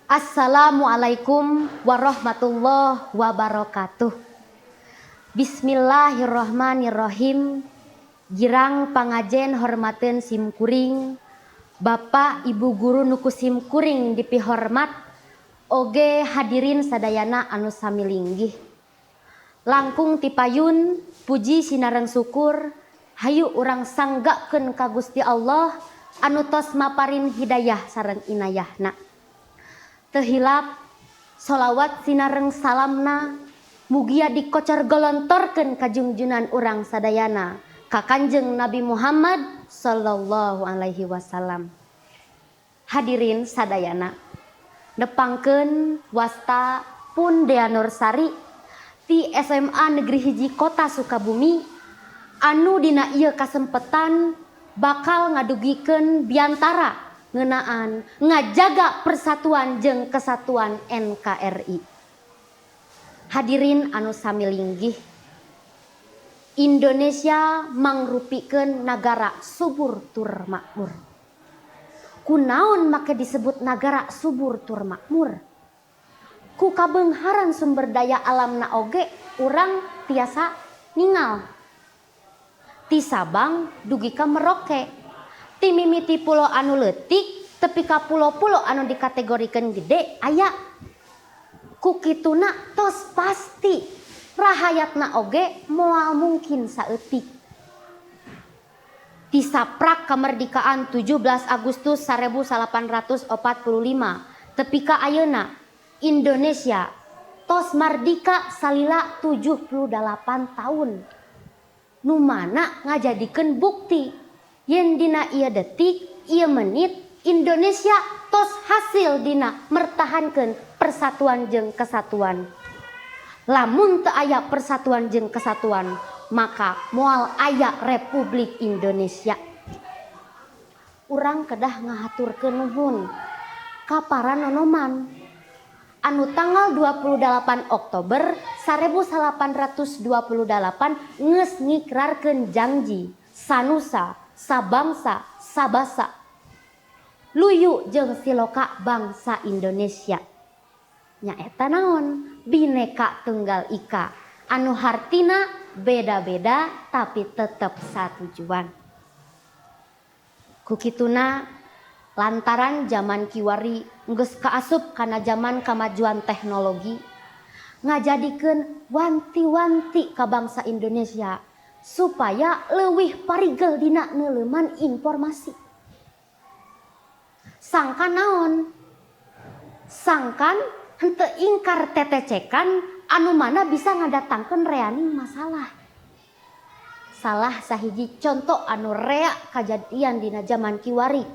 Assalamualaikum warahmatullahi wabarakatuh. Bismillahirrahmanirrahim. Girang pangajen hormateun simkuring, Bapak Ibu guru nuku simkuring dipihormat, oge hadirin sadayana anu sami linggih. Langkung tipayun puji sinareng syukur, hayu urang sanggakeun ka Gusti Allah anu tos maparin hidayah sareng inayahna. Teu hilap sholawat sinareng salamna mugia dikocor golontorkeun ka junjunan urang sadayana ka Kanjeng Nabi Muhammad sallallahu alaihi wasallam. Hadirin sadayana, nepangkeun wasta pun Dea Nursari ti SMA Negeri Hiji Kota Sukabumi anu dina ieu kasempetan bakal ngadugikeun biantara ngeunaan ngajaga persatuan jeung kesatuan NKRI. Hadirin anu sami linggih, Indonesia mangrupikeun nagara subur tur makmur. Kunaon make disebut nagara subur tur makmur? Ku kabeungharan sumber daya alamna oge urang tiasa ningal. Ti Sabang dugi ka Merauke, ti mimiti pulo anu leutik tepi ka pulo-pulo anu dikategorikeun gede aya. Ku kituna tos pasti rahayatna oge moal mungkin saeutik. Ti saprak kamerdikaan 17 Agustus 1845 tepi ka ayeuna Indonesia tos mardika salila 78 tahun. Nu mana ngajadikeun bukti yen dina ieu detik, ieu menit Indonesia tos hasil dina mertahankeun persatuan jeung kesatuan. Lamun teu aya persatuan jeung kesatuan, maka moal aya Republik Indonesia. Urang kedah ngahaturkeun nuhun ka para nonoman anu tanggal 28 Oktober 1828 geus ngikrarkeun janji sanusa sabangsa sabasa luyu jeung siloka bangsa Indonesia. Nyaeta naon? Bineka Tunggal Ika anu hartina beda-beda tapi tetep satujuan. Kukituna lantaran zaman kiwari geus kaasup kana zaman kamajuan teknologi, ngajadikeun wanti-wanti ka bangsa Indonesia supaya leuwih parigel dina neuleuman informasi. Sangkan naon? Sangkan henteu ingkar tetecekan anu mana bisa ngadatangkeun reaning masalah. Salah sahiji contoh anu rea kajadian dina zaman kiwari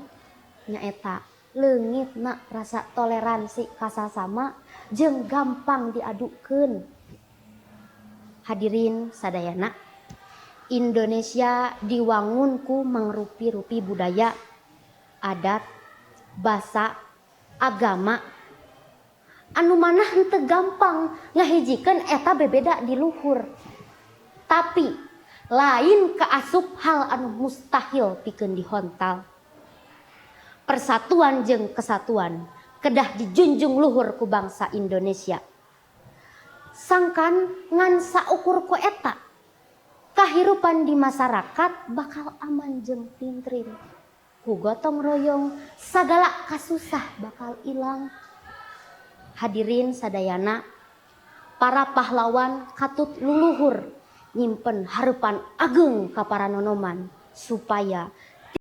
nyaeta leungitna rasa toleransi kasasama jeung gampang diadukeun. Hadirin sadayana, Indonesia diwangun ku mangrupi-rupi budaya, adat, basa, agama anu mana henteu gampang ngahijikeun eta bebeda di luhur. Tapi lain kaasup hal anu mustahil pikeun dihontal. Persatuan jeung kesatuan kedah dijunjung luhur ku bangsa Indonesia. Sangkan ngan saukur ku eta, kahirupan di masyarakat bakal aman jeung tintrim. Ku gotong royong sagala kasusah bakal ilang. Hadirin sadayana, para pahlawan katut luluhur nyimpen harupan ageung ka para nonoman supaya